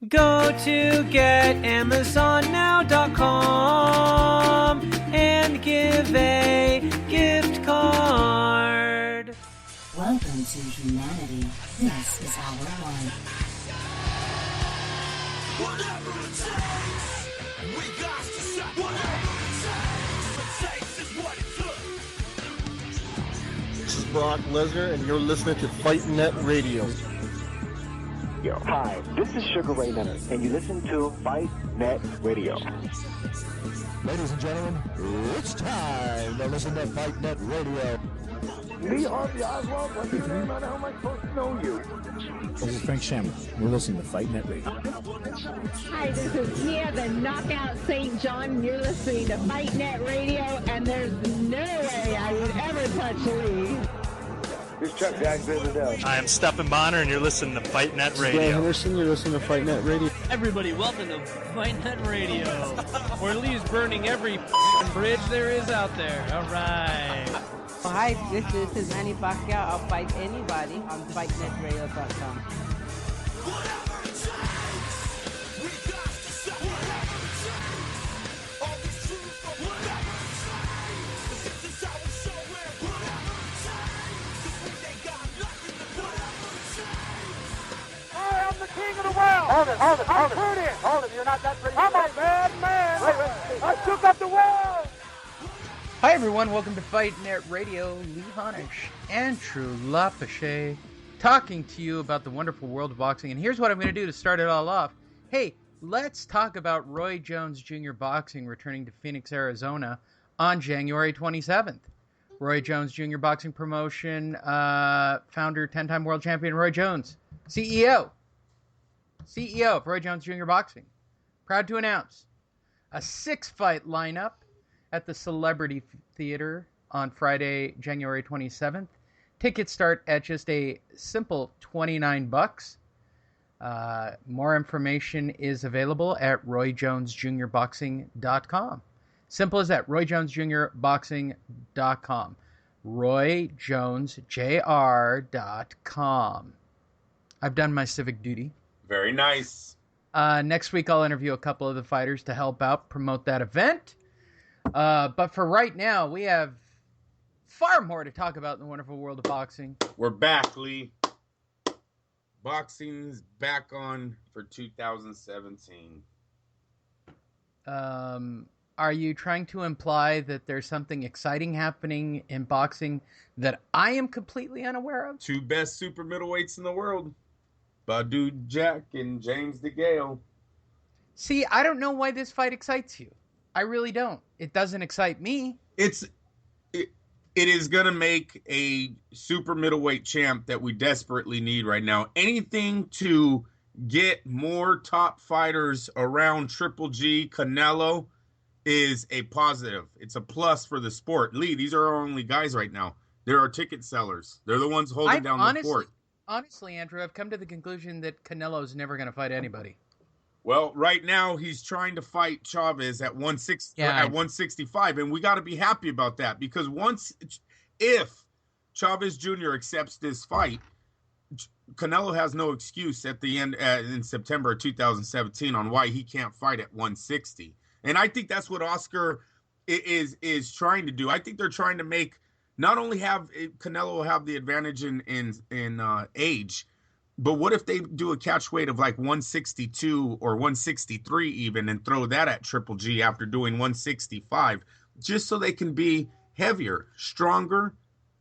Go to getamazonnow.com and give a gift card. Welcome to humanity. This is our one. Whatever it takes, we got to say whatever it takes is what it took. This is Brock Lesnar, and you're listening to Fight Net Radio. Yo, hi, this is Sugar Ray Leonard, and you listen to Fight Net Radio. Ladies and gentlemen, it's time to listen to Fight Net Radio. Me, Harvey Oswald, what's your name? I know how am I supposed to know you? This is Frank Shamrock. You're listening to Fight Net Radio. Hi, this is Nia, the Knockout St. John. You're listening to Fight Net Radio, and there's no way I would ever touch Lee. This is Chuck Jackson. I am Stephen Bonner, and you're listening to Fight Net Radio. Dan Henderson, you're listening to Fight Net Radio. Everybody, welcome to Fight Net Radio, where Lee's burning every bridge there is out there. All right. Hi, this is Manny Pacquiao. I'll fight anybody on FightNetRadio.com. Whatever it takes, we got to say whatever it takes. All the truth for whatever it takes. This is how we show it. Whatever it takes. 'Cause we ain't got nothing to whatever it takes. I am the king of the world. Hold it. Hold it. You're not that pretty. I'm a bad man. Wait. I took up the world. Hi, everyone. Welcome to Fight Net Radio. Lee Honish, Andrew Lapache, talking to you about the wonderful world of boxing. And here's what I'm going to do to start it all off. Hey, let's talk about Roy Jones Jr. Boxing returning to Phoenix, Arizona on January 27th. Roy Jones Jr. Boxing Promotion founder, 10-time world champion Roy Jones, CEO of Roy Jones Jr. Boxing, proud to announce a 6-fight lineup at the Celebrity Theater on Friday, January 27th. Tickets start at just a simple $29. More information is available at RoyJonesJr.boxing.com. Simple as that, RoyJonesJr.boxing.com. RoyJonesJr.com. I've done my civic duty. Very nice. Next week, I'll interview a couple of the fighters to help out promote that event. But for right now, we have far more to talk about in the wonderful world of boxing. We're back, Lee. Boxing's back on for 2017. Are you trying to imply that there's something exciting happening in boxing that I am completely unaware of? Two best super middleweights in the world, Badu Jack and James DeGale. See, I don't know why this fight excites you. I really don't. It doesn't excite me. It is going to make a super middleweight champ that we desperately need right now. Anything to get more top fighters around Triple G, Canelo is a positive. It's a plus for the sport. Lee, these are our only guys right now. They're our ticket sellers. They're the ones holding down the fort. Honestly, Andrew, I've come to the conclusion that Canelo's never going to fight anybody. Well, right now he's trying to fight Chavez at 165, and we got to be happy about that because if Chavez Jr. accepts this fight, Canelo has no excuse at the end in September of 2017 on why he can't fight at 160. And I think that's what Oscar is trying to do. I think they're trying to make not only have Canelo have the advantage in age. But what if they do a catch weight of like 162 or 163 even and throw that at Triple G after doing 165 just so they can be heavier, stronger,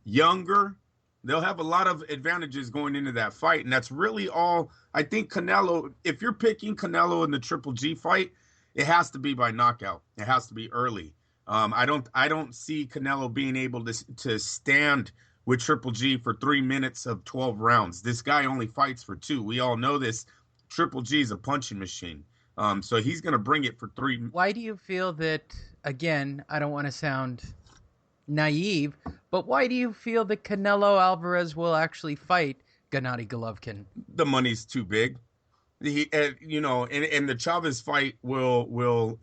younger? They'll have a lot of advantages going into that fight. And that's really all I think Canelo, if you're picking Canelo in the Triple G fight, it has to be by knockout. It has to be early. I don't see Canelo being able to stand with Triple G for 3 minutes of 12 rounds. This guy only fights for 2. We all know this. Triple G is a punching machine. So he's going to bring it for 3. Why do you feel that, again, I don't want to sound naive, but why do you feel that Canelo Alvarez will actually fight Gennady Golovkin? The money's too big. He, and the Chavez fight will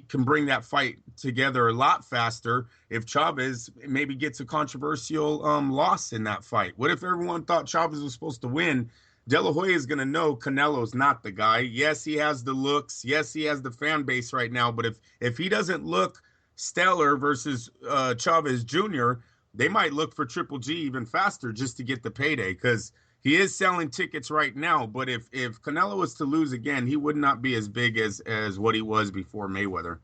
can bring that fight together a lot faster if Chavez maybe gets a controversial loss in that fight. What if everyone thought Chavez was supposed to win De La Hoya is going to know Canelo's not the guy. Yes, he has the looks. Yes, he has the fan base right now. But if he doesn't look stellar versus Chavez Jr., they might look for Triple G even faster just to get the payday, because he is selling tickets right now. But if Canelo was to lose again, he would not be as big as what he was before Mayweather.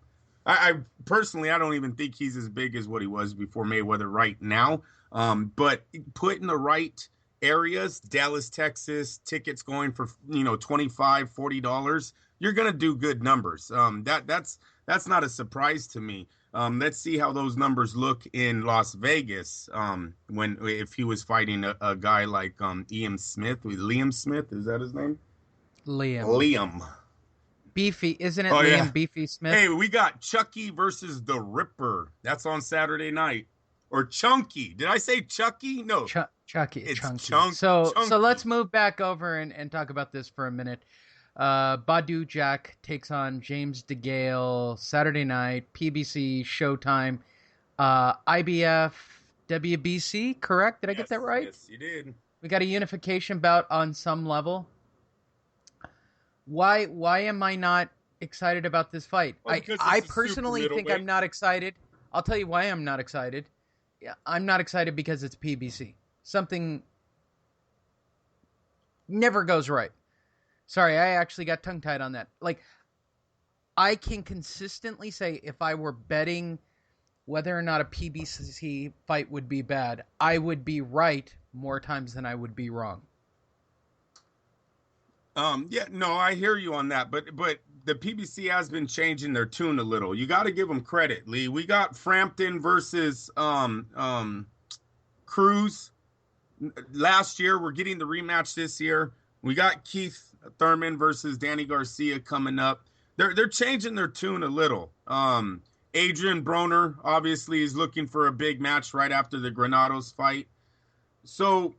I personally, I don't even think he's as big as what he was before Mayweather right now. But put in the right areas, Dallas, Texas, tickets going for, $25, $40, you're going to do good numbers. That's not a surprise to me. Let's see how those numbers look in Las Vegas if he was fighting a guy like Liam Smith, is that his name? Liam. Beefy, isn't it? Liam, yeah. Beefy Smith. Hey, we got Chucky versus the Ripper. That's on Saturday night. Or Chunky. Did I say Chucky? No. Chucky. It's Chunky. So let's move back over and talk about this for a minute. Badu Jack takes on James DeGale Saturday night, PBC, Showtime, IBF, WBC, correct? Did I get that right? Yes, you did. We got a unification bout on some level. Why am I not excited about this fight? Well, I personally think I'm not excited. I'll tell you why I'm not excited. I'm not excited because it's PBC. Something never goes right. Sorry, I actually got tongue-tied on that. Like, I can consistently say if I were betting whether or not a PBC fight would be bad, I would be right more times than I would be wrong. I hear you on that, but the PBC has been changing their tune a little. You got to give them credit, Lee. We got Frampton versus Cruz last year. We're getting the rematch this year. We got Keith Thurman versus Danny Garcia coming up. They're changing their tune a little. Adrian Broner obviously is looking for a big match right after the Granados fight. So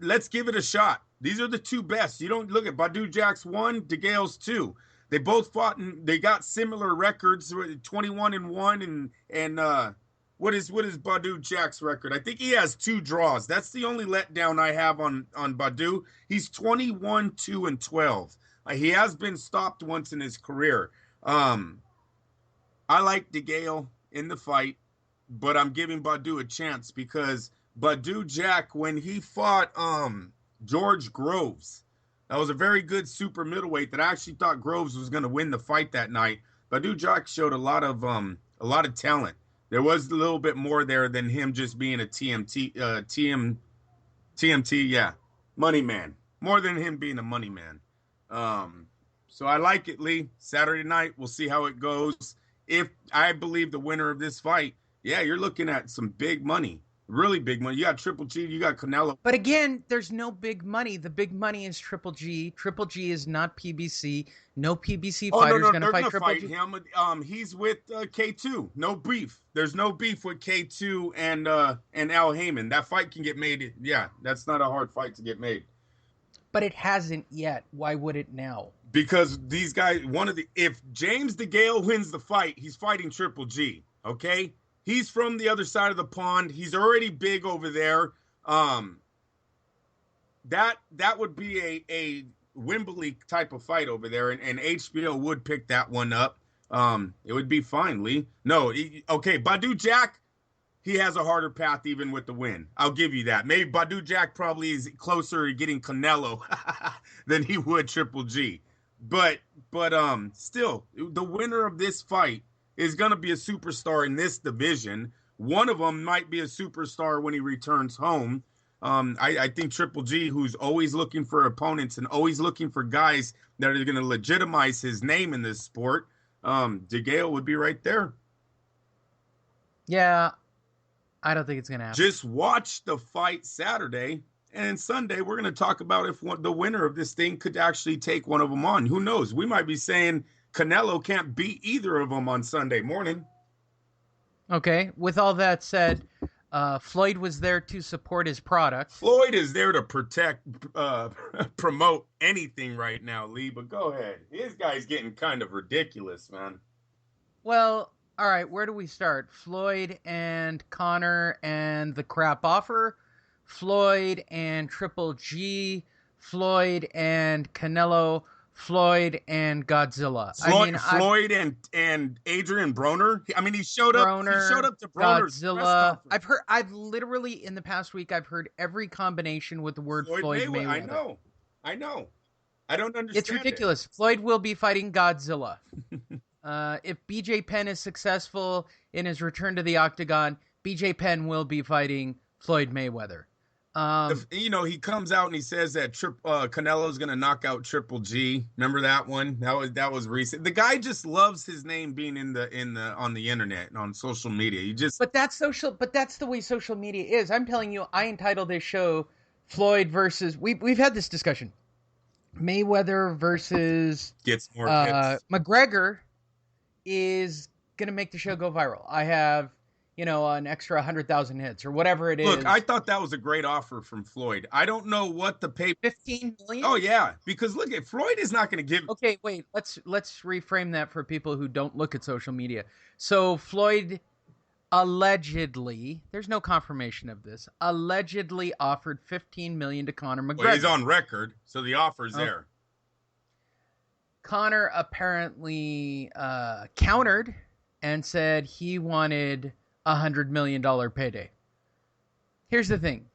let's give it a shot. These are the two best. You don't look at Badu Jack's 1, DeGale's 2. They both fought and they got similar records, 21-1 and what is Badu Jack's record? I think he has 2 draws. That's the only letdown I have on Badu. He's 21-2-12. He has been stopped once in his career. I like DeGale in the fight, but I'm giving Badu a chance because Badu Jack, when he fought George Groves, that was a very good super middleweight that I actually thought Groves was going to win the fight that night. Badu Jack showed a lot of talent. There was a little bit more there than him just being a TMT, money man. More than him being a money man. So I like it, Lee. Saturday night, we'll see how it goes. If I believe the winner of this fight, yeah, you're looking at some big money. Really big money. You got Triple G, you got Canelo. But again, there's no big money. The big money is Triple G. Triple G is not PBC. No PBC fighter's going to fight Triple G. Him. He's with K2. No beef. There's no beef with K2 and Al Heyman. That fight can get made. Yeah, that's not a hard fight to get made. But it hasn't yet. Why would it now? Because these guys, if James DeGale wins the fight, he's fighting Triple G. Okay. He's from the other side of the pond. He's already big over there. That would be a Wembley type of fight over there, and HBO would pick that one up. It would be fine, Lee. No, okay, Badu Jack, he has a harder path even with the win. I'll give you that. Maybe Badu Jack probably is closer to getting Canelo than he would Triple G. But still, the winner of this fight is going to be a superstar in this division. One of them might be a superstar when he returns home. I think Triple G, who's always looking for opponents and always looking for guys that are going to legitimize his name in this sport, DeGale would be right there. Yeah, I don't think it's going to happen. Just watch the fight Saturday, and Sunday we're going to talk about if the winner of this thing could actually take one of them on. Who knows? We might be saying Canelo can't beat either of them on Sunday morning. Okay. With all that said, Floyd was there to support his product. Floyd is there to promote anything right now, Lee, but go ahead. This guy's getting kind of ridiculous, man. Well, all right, where do we start? Floyd and Conor and the crap offer? Floyd and Triple G? Floyd and Canelo, Floyd and Godzilla. Floyd and Adrian Broner. I mean, he showed up to Broner's Godzilla. I've literally in the past week I've heard every combination with the word Floyd Mayweather. I know. I don't understand. It's ridiculous. Floyd will be fighting Godzilla. If BJ Penn is successful in his return to the octagon, BJ Penn will be fighting Floyd Mayweather. He comes out and he says that Canelo's going to knock out Triple G. Remember that one? That was recent. The guy just loves his name being on the internet and on social media. But that's the way social media is. I'm telling you, I entitled this show Floyd versus we've had this discussion. Mayweather versus gets more McGregor is going to make the show go viral. I have an extra 100,000 hits or whatever it is. Look, I thought that was a great offer from Floyd. I don't know what the pay. 15 million? Oh yeah, because look, Floyd is not going to give. Okay, wait. Let's reframe that for people who don't look at social media. So Floyd allegedly, there's no confirmation of this, allegedly offered 15 million to Conor McGregor. Well, he's on record, so the offer's there. Conor apparently countered and said he wanted $100 million payday. Here's the thing.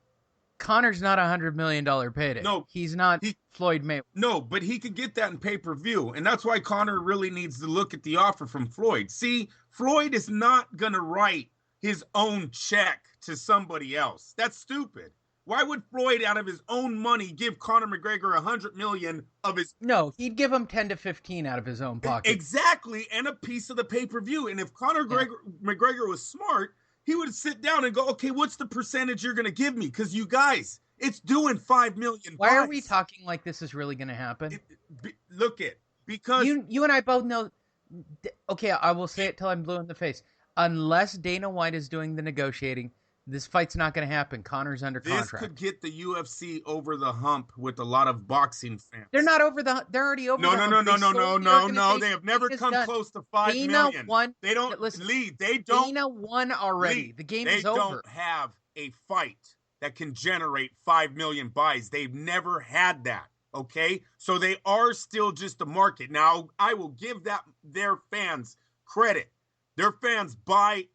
Conor's not $100 million payday. No. He's not Floyd Mayweather. No, but he could get that in pay-per-view. And that's why Conor really needs to look at the offer from Floyd. See, Floyd is not going to write his own check to somebody else. That's stupid. Why would Floyd, out of his own money, give Conor McGregor $100 million of his? No, he'd give him 10 to 15 out of his own pocket. Exactly, and a piece of the pay-per-view. And if Conor McGregor was smart, he would sit down and go, okay, what's the percentage you're going to give me? Because you guys, it's doing $5 million. Why are we talking like this is really going to happen? Because you and I both know. Okay, I will say it till I'm blue in the face. Unless Dana White is doing the negotiating, this fight's not going to happen. Conor's under contract. This could get the UFC over the hump with a lot of boxing fans. They're not over the. They're already over. No. They have never come close to 5 million. They don't lead. They don't. Dana won already. The game is over. They don't have a fight that can generate 5 million buys. They've never had that. Okay, so they are still just a market. Now, I will give their fans credit. Their fans buy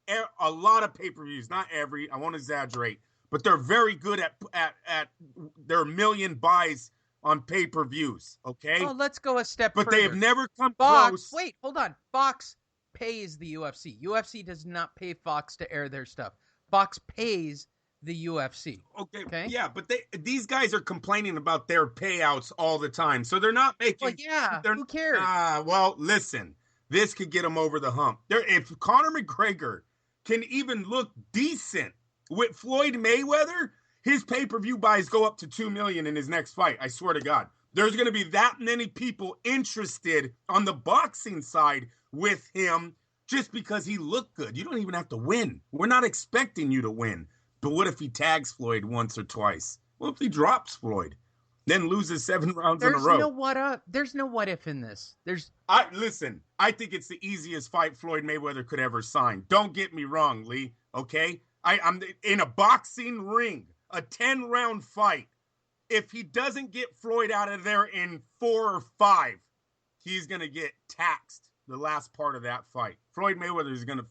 a lot of pay-per-views, not every, I won't exaggerate, but they're very good at their million buys on pay-per-views, okay? Oh, let's go a step further. But they have never come close. close. Wait, hold on. Fox pays the UFC. UFC does not pay Fox to air their stuff. Fox pays the UFC. Okay? Yeah, but these guys are complaining about their payouts all the time, so they're not making... Well, yeah, who cares? Well, listen. This could get him over the hump. If Conor McGregor can even look decent with Floyd Mayweather, his pay-per-view buys go up to 2 million in his next fight. I swear to God. There's going to be that many people interested on the boxing side with him just because he looked good. You don't even have to win. We're not expecting you to win. But what if he tags Floyd once or twice? What if he drops Floyd? Then loses 7 rounds in a row. There's no what if in this. Listen, I think it's the easiest fight Floyd Mayweather could ever sign. Don't get me wrong, Lee, okay? I'm in a boxing ring, a 10-round fight. If he doesn't get Floyd out of there in 4 or 5, he's going to get taxed the last part of that fight. Floyd Mayweather is going to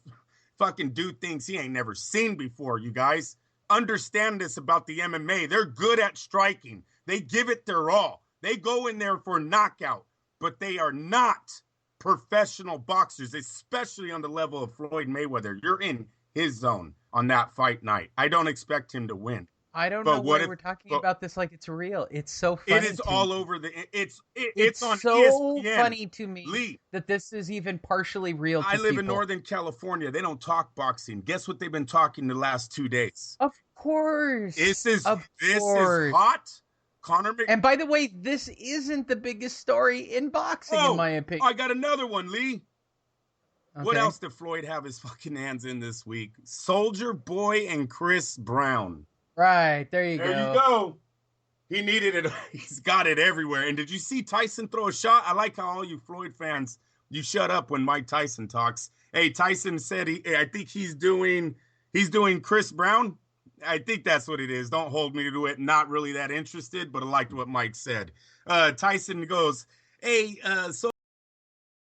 fucking do things he ain't never seen before, you guys. Understand this about the MMA. They're good at striking. They give it their all. They go in there for knockout, but they are not professional boxers, especially on the level of Floyd Mayweather. You're in his zone on that fight night. I don't expect him to win. I don't know why we're talking about this like it's real. It's so funny. It is all over the. It's on so ESPN. Funny to me, Lee, that this is even partially real. I live in Northern California. They don't talk boxing. Guess what they've been talking the last 2 days? Of course. This is hot. Conor McGregor. And by the way, this isn't the biggest story in boxing, in my opinion. I got another one, Lee. Okay. What else did Floyd have his fucking hands in this week? Soldier Boy and Chris Brown. Right, there you go. He needed it. He's got it everywhere. And did you see Tyson throw a shot? I like how all you Floyd fans, you shut up when Mike Tyson talks. Hey, Tyson said I think he's doing Chris Brown. I think that's what it is. Don't hold me to it. Not really that interested, but I liked what Mike said. Tyson goes, hey, so